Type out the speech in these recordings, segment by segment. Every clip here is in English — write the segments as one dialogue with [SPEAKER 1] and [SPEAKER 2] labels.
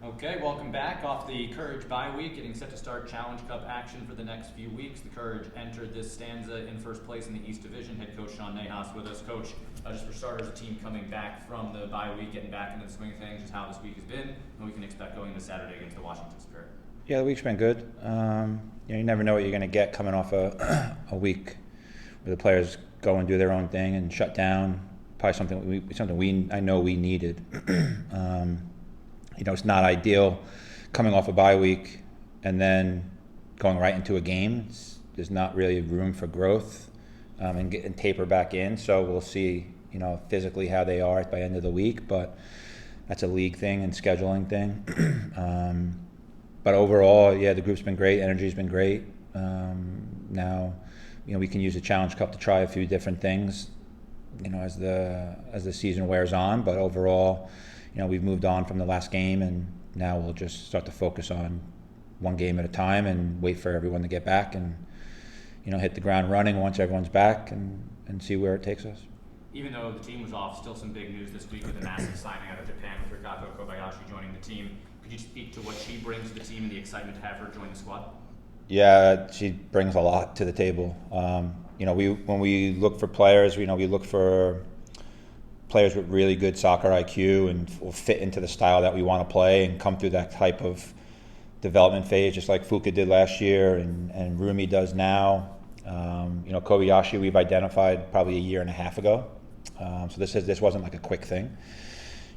[SPEAKER 1] Okay, welcome back off the Courage bye week, getting set to start Challenge Cup action for the next few weeks. The Courage entered this stanza in first place in the East Division. Head coach Sean Nahas with us. Coach, just for starters, a team coming back from the bye week, getting back into the swing of things, just how this week has been, and we can expect going into Saturday against the Washington Spirit.
[SPEAKER 2] Yeah, the week's been good. You never know what you're going to get coming off a week where the players go and do their own thing and shut down. Probably something I know we needed. It's not ideal coming off a bye week and then going right into a game. There's not really room for growth and taper back in. So we'll see, physically how they are by the end of the week. But that's a league thing and scheduling thing. But overall, the group's been great. Energy's been great. Now, we can use the Challenge Cup to try a few different things, as the season wears on. But overall, we've moved on from the last game, and now we'll just start to focus on one game at a time and wait for everyone to get back and, hit the ground running once everyone's back and see where it takes us.
[SPEAKER 1] Even though the team was off, still some big news this week with a massive signing out of Japan with Rigato Kobayashi joining the team. Could you speak to what she brings to the team and the excitement to have her join the squad?
[SPEAKER 2] Yeah, she brings a lot to the table. When we look for players, we look for players with really good soccer IQ and will fit into the style that we want to play and come through that type of development phase, just like Fuka did last year and Rumi does now. Kobayashi we've identified probably a year and a half ago. So this wasn't like a quick thing.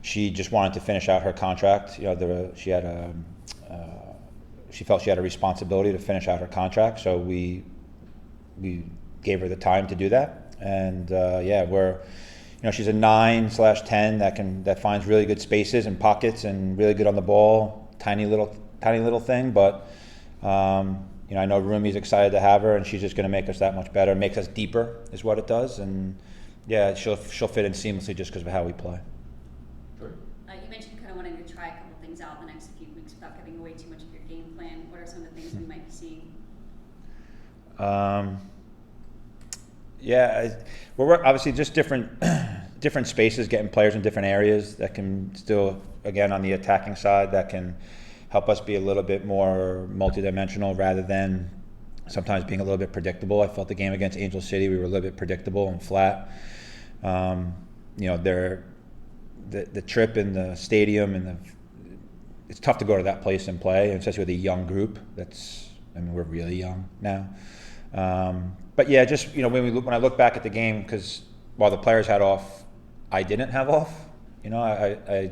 [SPEAKER 2] She just wanted to finish out her contract. She felt she had a responsibility to finish out her contract, so we gave her the time to do that. And she's a 9/10 that finds really good spaces and pockets and really good on the ball. Tiny little thing, but I know Rumi's excited to have her, and she's just going to make us that much better. Makes us deeper is what it does, and she'll fit in seamlessly just because of how we play.
[SPEAKER 1] Sure.
[SPEAKER 3] You mentioned kind of wanting to try a couple things out in the next few weeks without giving away too much of your game plan. What are some of the things we might be seeing?
[SPEAKER 2] We're obviously just different spaces, getting players in different areas that can still, again, on the attacking side, that can help us be a little bit more multidimensional rather than sometimes being a little bit predictable. I felt the game against Angel City, we were a little bit predictable and flat. The trip in the stadium it's tough to go to that place and play, especially with a young group. We're really young now. When I look back at the game, because while the players had off, I didn't have off. I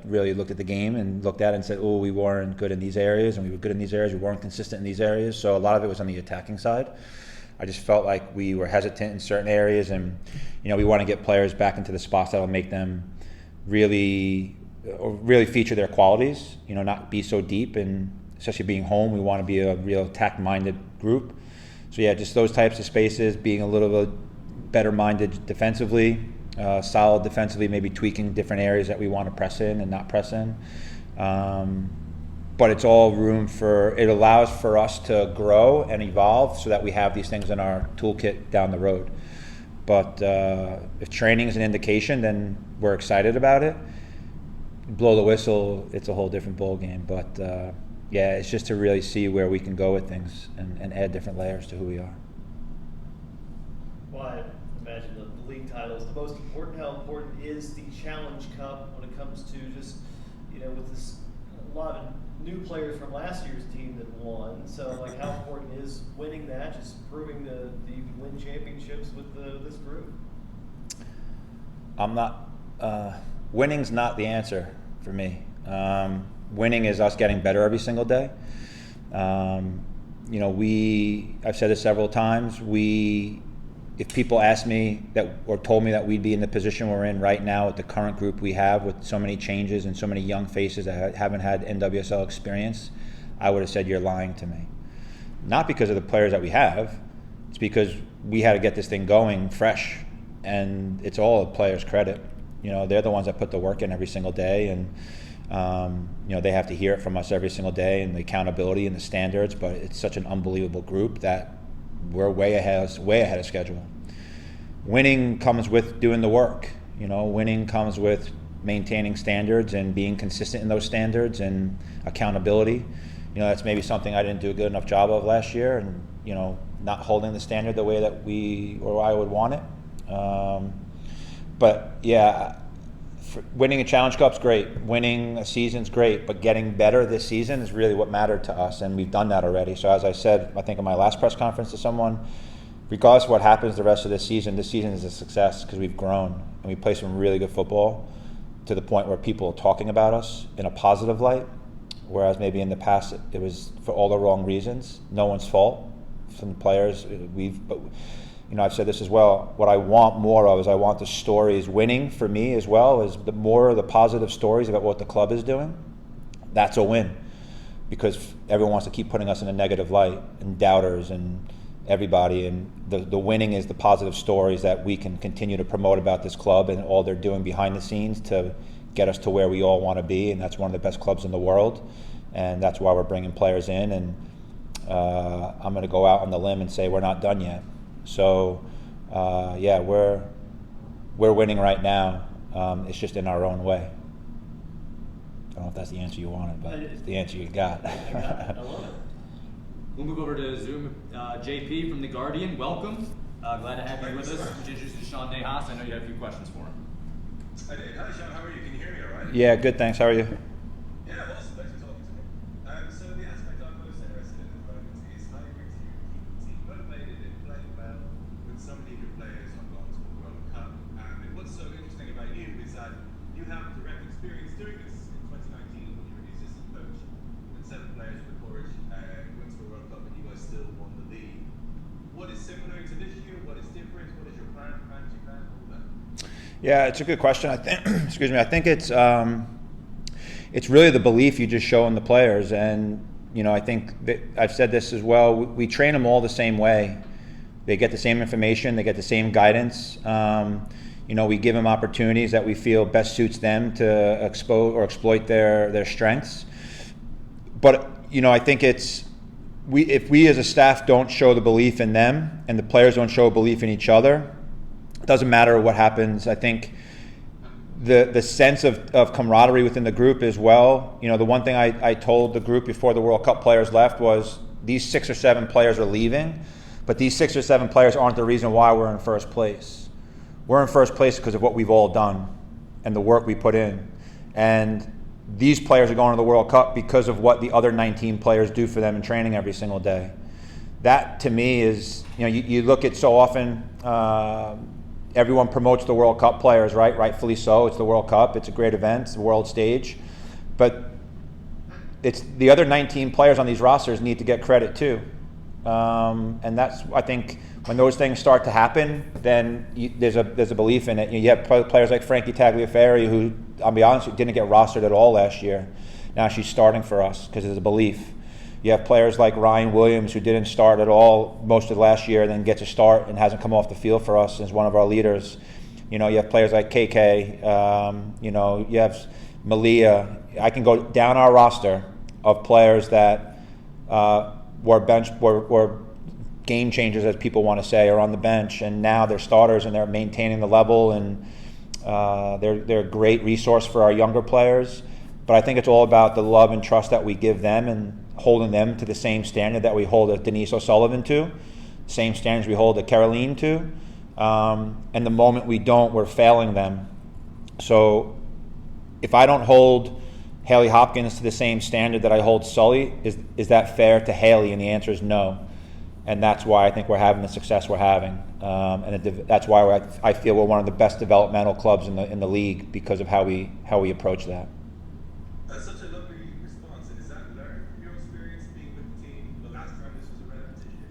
[SPEAKER 2] really looked at the game and looked at it and said, we weren't good in these areas, and we were good in these areas. We weren't consistent in these areas. So a lot of it was on the attacking side. I just felt like we were hesitant in certain areas, and we want to get players back into the spots that will make them really feature their qualities. Not be so deep, and especially being home, we want to be a real attack-minded group. So just those types of spaces, being a little bit better-minded defensively, solid defensively, maybe tweaking different areas that we want to press in and not press in. But it's all it allows for us to grow and evolve so that we have these things in our toolkit down the road. But if training is an indication, then we're excited about it. Blow the whistle, it's a whole different ball game. But it's just to really see where we can go with things and add different layers to who we are.
[SPEAKER 4] Well, I imagine the league title is the most important. How important is the Challenge Cup when it comes to just, with this a lot of new players from last year's team that won? So, how important is winning that, just proving that you can win championships with this group?
[SPEAKER 2] Winning's not the answer for me. Winning is us getting better every single day. I've said this several times, if people asked me or told me that we'd be in the position we're in right now with the current group we have, with so many changes and so many young faces that haven't had NWSL experience, I would have said you're lying to me. Not because of the players that we have, it's because we had to get this thing going fresh, and it's all the players' credit. They're the ones that put the work in every single day, and they have to hear it from us every single day, and the accountability and the standards. But it's such an unbelievable group that we're way ahead of schedule. Winning comes with doing the work. Winning comes with maintaining standards and being consistent in those standards and accountability. That's maybe something I didn't do a good enough job of last year, and not holding the standard the way that I would want it. But yeah, winning a Challenge Cup's great. Winning a season's great, but getting better this season is really what mattered to us, and we've done that already. So as I said, I think in my last press conference to someone, regardless of what happens the rest of this season is a success because we've grown and we play some really good football to the point where people are talking about us in a positive light, whereas maybe in the past it was for all the wrong reasons. No one's fault. From the players, but I've said this as well. What I want more of is I want the stories. Winning for me as well is the more of the positive stories about what the club is doing. That's a win, because everyone wants to keep putting us in a negative light, and doubters and everybody. And the winning is the positive stories that we can continue to promote about this club and all they're doing behind the scenes to get us to where we all want to be. And that's one of the best clubs in the world, and that's why we're bringing players in. And I'm going to go out on the limb and say we're not done yet. So, yeah, we're winning right now. It's just in our own way. I don't know if that's the answer you wanted, but it's the answer you got.
[SPEAKER 4] I love it.
[SPEAKER 1] We'll move over to Zoom. JP from The Guardian, welcome. Glad to have you with us. Introduce to Sean Nahas. I know you have a few questions for him.
[SPEAKER 5] I did. Hi, Sean. How are you? Can you hear me all right?
[SPEAKER 2] Yeah, good, thanks. How are you?
[SPEAKER 5] Yeah, awesome. Thanks for talking to me. So the aspect I'm most interested in at the moment is how you keep the team motivated and playing well with so many good players not gone to the World Cup. And what's so interesting about you is that you have direct experience doing this in 2019 when you were the assistant coach, when 7 players of the Courage went to the World Cup and you guys still won the league. What is similar to this year? What is different? What is your plan? All that?
[SPEAKER 2] Yeah, it's a good question. I think, excuse me, I think it's really the belief you just show in the players. And, I think that I've said this as well. We train them all the same way. They get the same information. They get the same guidance. We give them opportunities that we feel best suits them to expose or exploit their strengths. But, I think if we as a staff don't show the belief in them and the players don't show belief in each other, it doesn't matter what happens. I think the sense of camaraderie within the group as well. The one thing I told the group before the World Cup players left was these 6 or 7 players are leaving, but these 6 or 7 players aren't the reason why we're in first place. We're in first place because of what we've all done and the work we put in. And these players are going to the World Cup because of what the other 19 players do for them in training every single day. That to me is, you look at so often, everyone promotes the World Cup players, right? Rightfully so. It's the World Cup. It's a great event. It's the world stage. But it's the other 19 players on these rosters need to get credit too. And that's, I think, when those things start to happen, then there's a belief in it. You have players like Frankie Tagliaferri, who, I'll be honest, didn't get rostered at all last year. Now she's starting for us because there's a belief. You have players like Ryan Williams, who didn't start at all most of last year, then gets a start and hasn't come off the field for us as one of our leaders. You have players like KK. You have Malia. I can go down our roster of players that were game changers, as people want to say, are on the bench, and now they're starters and they're maintaining the level, and they're a great resource for our younger players. But I think it's all about the love and trust that we give them and holding them to the same standard that we hold a Denise O'Sullivan to, same standards we hold a Caroline to. And the moment we don't, we're failing them. So if I don't hold Haley Hopkins to the same standard that I hold Sully, is that fair to Haley? And the answer is no. And that's why I think we're having the success we're having. That's why I feel we're one of the best developmental clubs in the league, because of how we approach that.
[SPEAKER 5] That's such a lovely response. And is that learned from your experience being with the team the last time this was a repetition?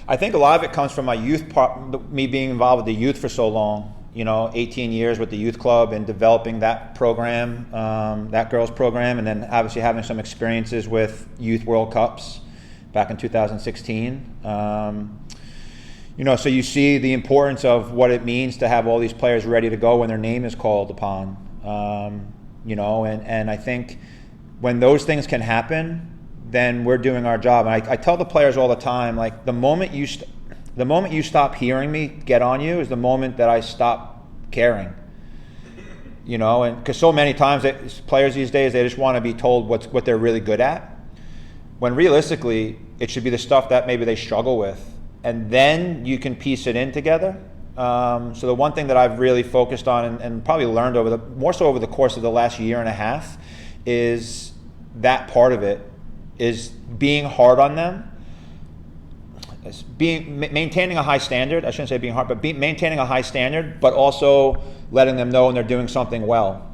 [SPEAKER 2] I think a lot of it comes from my youth part, me being involved with the youth for so long. 18 years with the youth club and developing that program, that girls program, and then obviously having some experiences with youth World Cups back in 2016. So you see the importance of what it means to have all these players ready to go when their name is called upon. And I think when those things can happen, then we're doing our job. And I tell the players all the time, like, the moment you stop hearing me get on you is the moment that I stop caring. you know, and because so many times players these days, they just want to be told what they're really good at, when realistically it should be the stuff that maybe they struggle with, and then you can piece it in together. So the one thing that I've really focused on and probably learned more so over the course of the last year and a half is that part of it is being hard on them, maintaining a high standard. I shouldn't say being hard, but maintaining a high standard, but also letting them know when they're doing something well.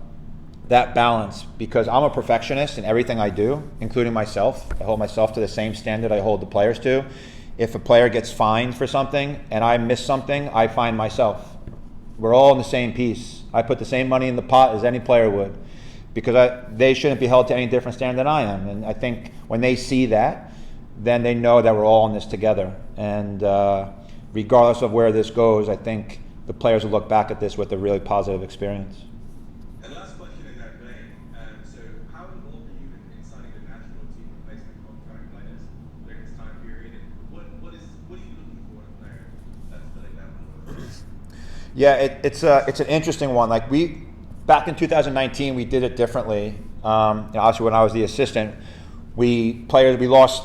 [SPEAKER 2] That balance, because I'm a perfectionist in everything I do, including myself. I hold myself to the same standard I hold the players to. If a player gets fined for something and I miss something, I fine myself. We're all in the same piece. I put the same money in the pot as any player would, because they shouldn't be held to any different standard than I am. And I think when they see that, then they know that we're all in this together. And regardless of where this goes, I think the players will look back at this with a really positive experience.
[SPEAKER 5] And last question in that vein. So how involved are you in signing the national team replacement contract players during this time period? And what are you looking for in a player that's filling that role?
[SPEAKER 2] Yeah, it's an interesting one. Like back in 2019, we did it differently. Obviously, when I was the assistant, we lost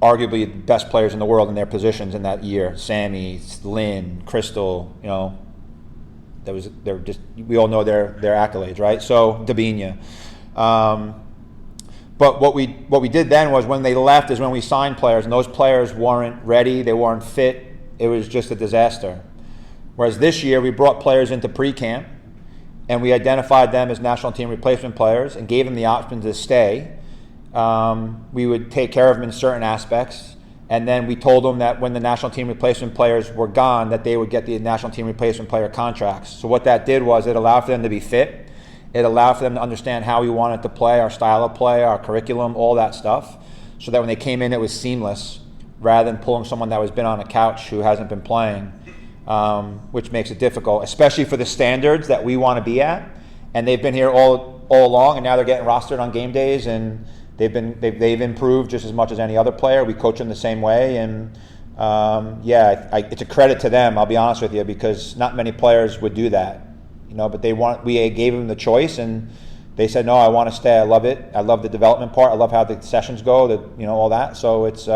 [SPEAKER 2] arguably the best players in the world in their positions in that year. Sammy, Lynn, Crystal, you know, we all know their accolades, right? So Dabinia. But what we did then was, when they left is when we signed players, and those players weren't ready, they weren't fit. It was just a disaster. Whereas this year we brought players into pre-camp and we identified them as national team replacement players and gave them the option to stay. We would take care of them in certain aspects, and then we told them that when the national team replacement players were gone, that they would get the national team replacement player contracts. So what that did was it allowed for them to be fit. It allowed for them to understand how we wanted to play, our style of play, our curriculum, all that stuff, so that when they came in it was seamless, rather than pulling someone that has been on a couch who hasn't been playing, which makes it difficult, especially for the standards that we want to be at. And they've been here all along, and now they're getting rostered on game days, and they've improved just as much as any other player. We coach them the same way, and it's a credit to them. I'll be honest with you, because not many players would do that, you know. But we gave them the choice, and they said, "No, I want to stay. I love it. I love the development part. I love how the sessions go. All that." So it's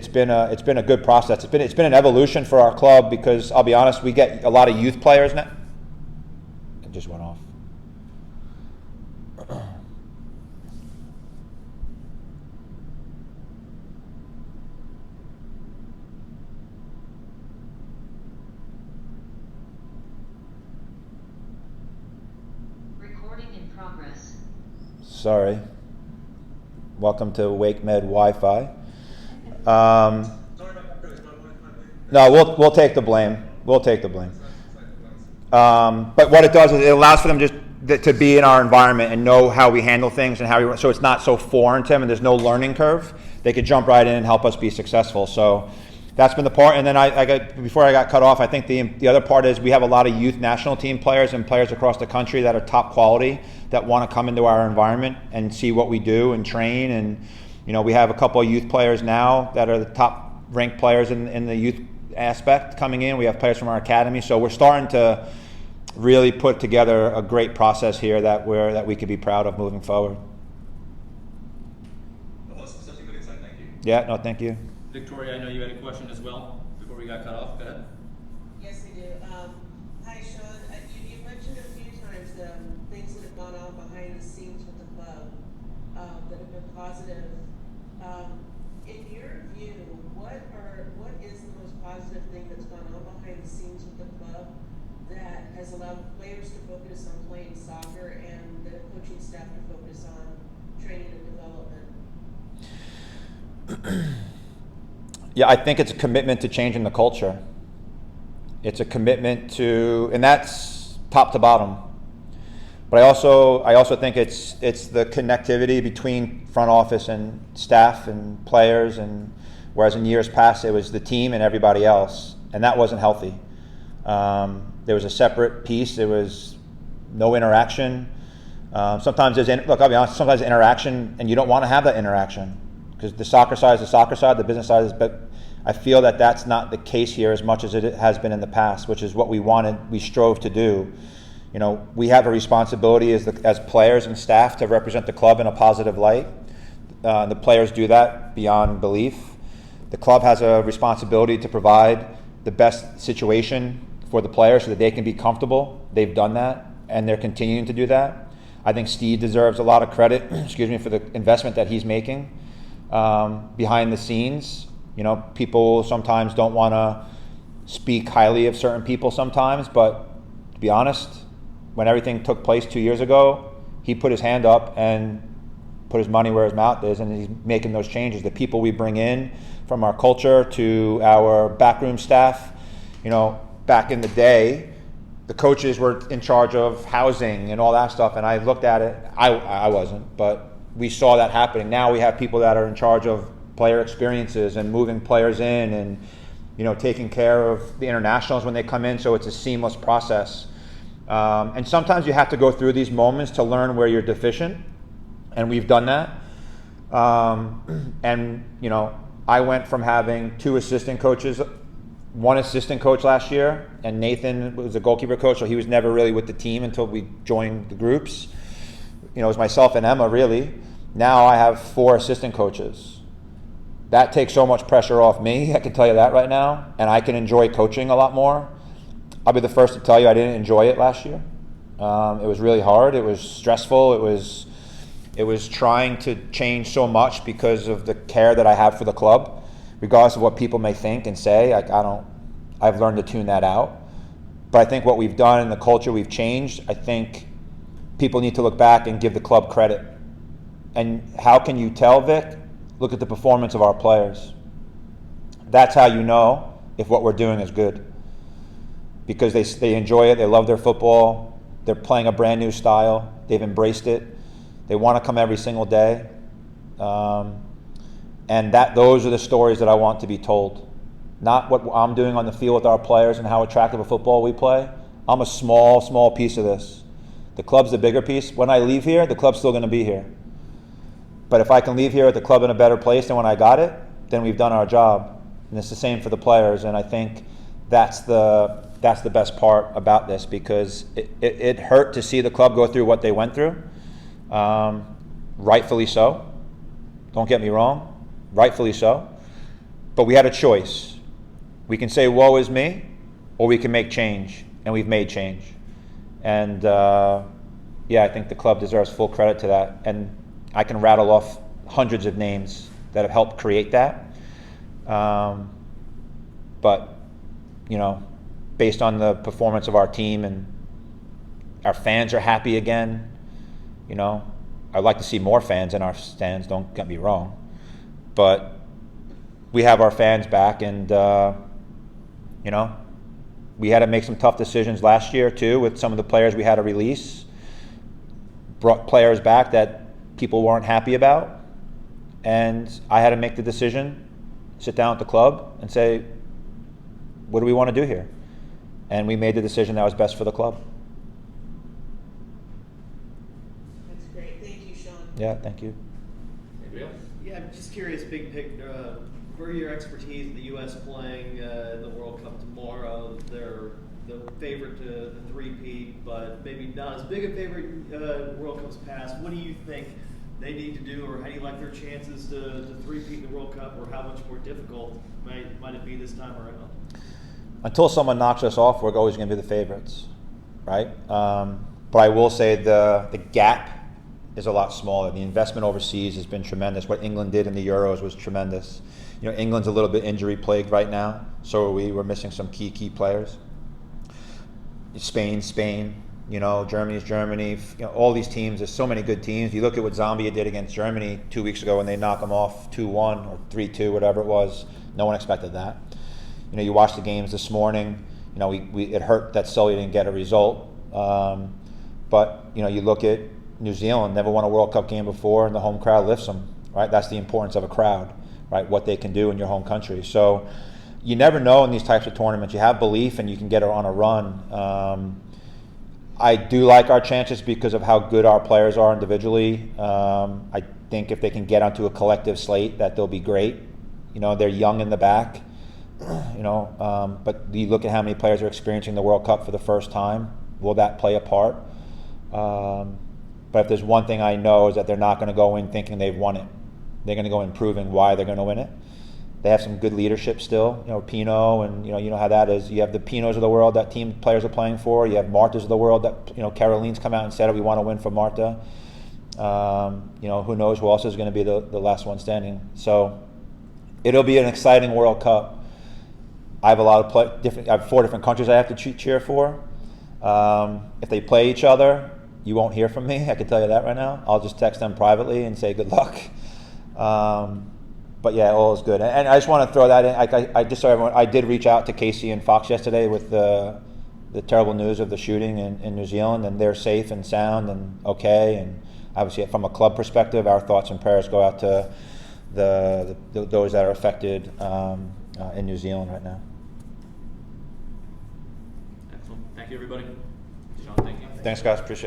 [SPEAKER 2] been a good process. It's been an evolution for our club, because I'll be honest, we get a lot of youth players now. It just went off. Sorry. Welcome to Wake Med Wi-Fi. No, we'll take the blame. We'll take the blame. But what it does is it allows for them just to be in our environment and know how we handle things and so it's not so foreign to them, and there's no learning curve. They could jump right in and help us be successful. So that's been the part. And then before I got cut off, I think the other part is we have a lot of youth national team players and players across the country that are top quality, that want to come into our environment and see what we do and train. And we have a couple of youth players now that are the top ranked players in the youth aspect coming in. We have players from our academy, so we're starting to really put together a great process here that we could be proud of moving forward.
[SPEAKER 5] Awesome. Such a good insight. Thank you.
[SPEAKER 2] Yeah, no, thank you.
[SPEAKER 1] Victoria, I know you had a question as well before we got cut off. Go ahead.
[SPEAKER 6] Yes, I do. Hi, Sean. You mentioned a few times things that have gone on behind the scenes with the club that have been positive. In your view, what is the most positive thing that's gone on behind the scenes with the club that has allowed players to focus on playing soccer and the coaching staff to focus on training and development?
[SPEAKER 2] Yeah, I think it's a commitment to changing the culture. It's a commitment to, and that's top to bottom. But I also think it's the connectivity between front office and staff and players, and whereas in years past it was the team and everybody else, and that wasn't healthy. There was a separate piece. There was no interaction. Sometimes I'll be honest. Sometimes interaction, and you don't want to have that interaction, because the soccer side is the soccer side, the business side is. But I feel that that's not the case here as much as it has been in the past, which is what we strove to do. You know, we have a responsibility as players and staff to represent the club in a positive light. The players do that beyond belief. The club has a responsibility to provide the best situation for the players so that they can be comfortable. They've done that, and they're continuing to do that. I think Steve deserves a lot of credit, for the investment that he's making behind the scenes. You know, people sometimes don't want to speak highly of certain people sometimes, but to be honest, when everything took place 2 years ago, he put his hand up and put his money where his mouth is, and he's making those changes. The people we bring in, from our culture to our backroom staff, you know, back in the day, the coaches were in charge of housing and all that stuff, and I looked at it, I wasn't, but we saw that happening. Now we have people that are in charge of player experiences and moving players in and, you know, taking care of the internationals when they come in, so it's a seamless process. And sometimes you have to go through these moments to learn where you're deficient, and we've done that. And, you know, I went from having 2 assistant coaches, 1 assistant coach last year, and Nathan was a goalkeeper coach, so he was never really with the team until we joined the groups. You know, it was myself and Emma, really. Now I have 4 assistant coaches. That takes so much pressure off me, I can tell you that right now, and I can enjoy coaching a lot more. I'll be the first to tell you I didn't enjoy it last year. It was really hard. It was stressful. It was trying to change so much because of the care that I have for the club, regardless of what people may think and say. I've learned to tune that out. But I think what we've done and the culture we've changed, I think people need to look back and give the club credit. And how can you tell, Vic? Look at the performance of our players. That's how you know if what we're doing is good. Because they enjoy it, they love their football, they're playing a brand new style, they've embraced it, they want to come every single day. And those are the stories that I want to be told. Not what I'm doing on the field with our players and how attractive a football we play. I'm a small piece of this. The club's the bigger piece. When I leave here, the club's still going to be here. But if I can leave here at the club in a better place than when I got it, then we've done our job. And it's the same for the players. And I think that's the best part about this, because it hurt to see the club go through what they went through. Rightfully so. Don't get me wrong. Rightfully so. But we had a choice. We can say, woe is me, or we can make change. And we've made change. And I think the club deserves full credit to that. And I can rattle off hundreds of names that have helped create that. But, you know, based on the performance of our team and our fans are happy again, you know, I'd like to see more fans in our stands, don't get me wrong. But we have our fans back, and, you know, we had to make some tough decisions last year, too, with some of the players we had to release. Brought players back that people weren't happy about. And I had to make the decision, sit down at the club and say, what do we want to do here? And we made the decision that was best for the club.
[SPEAKER 6] That's great. Thank you, Sean.
[SPEAKER 2] Yeah, thank you.
[SPEAKER 1] Anybody else?
[SPEAKER 4] Yeah, I'm just curious, big picture, where your expertise in the U.S. playing in the World Cup tomorrow? They're the favorite to the three-peat, but maybe not as big a favorite World Cup's past. What do you think they need to do, or how do you like their chances to three-peat in the World Cup, or how much more difficult might it be this time around?
[SPEAKER 2] Until someone knocks us off, we're always going to be the favorites, right? But I will say the gap is a lot smaller. The investment overseas has been tremendous. What England did in the Euros was tremendous. You know, England's a little bit injury plagued right now, so we're missing some key players. Spain, you know, Germany's Germany, you know, all these teams, there's so many good teams. You look at what Zambia did against Germany 2 weeks ago when they knocked them off 2-1 or 3-2, whatever it was. No one expected that. You know, you watch the games this morning, you know, it hurt that Sully didn't get a result. But, you know, you look at New Zealand, never won a World Cup game before, and the home crowd lifts them, right? That's the importance of a crowd, right? What they can do in your home country. So you never know in these types of tournaments. You have belief and you can get on a run. I do like our chances because of how good our players are individually. I think if they can get onto a collective slate, that they'll be great. You know, they're young in the back, you know, but you look at how many players are experiencing the World Cup for the first time. will that play a part? But if there's one thing I know is that they're not going to go in thinking they've won it. They're going to go in proving why they're going to win it. They have some good leadership still, Pino, and you know how that is. You have the Pinos of the world that team players are playing for. You have Martas of the world that, Caroline's come out and said, we want to win for Marta. Who knows who else is going to be the last one standing. So it'll be an exciting World Cup. I have a lot of I have 4 different countries I have to cheer for. If they play each other, you won't hear from me. I can tell you that right now. I'll just text them privately and say good luck. But yeah, all is good. And I just want to throw that in. I just saw everyone. I did reach out to Casey and Fox yesterday with the terrible news of the shooting in New Zealand, and they're safe and sound and okay. And obviously, from a club perspective, our thoughts and prayers go out to those that are affected in New Zealand right now.
[SPEAKER 1] Excellent. Thank you, everybody. Sean, thank you.
[SPEAKER 2] Thanks, guys. Appreciate it.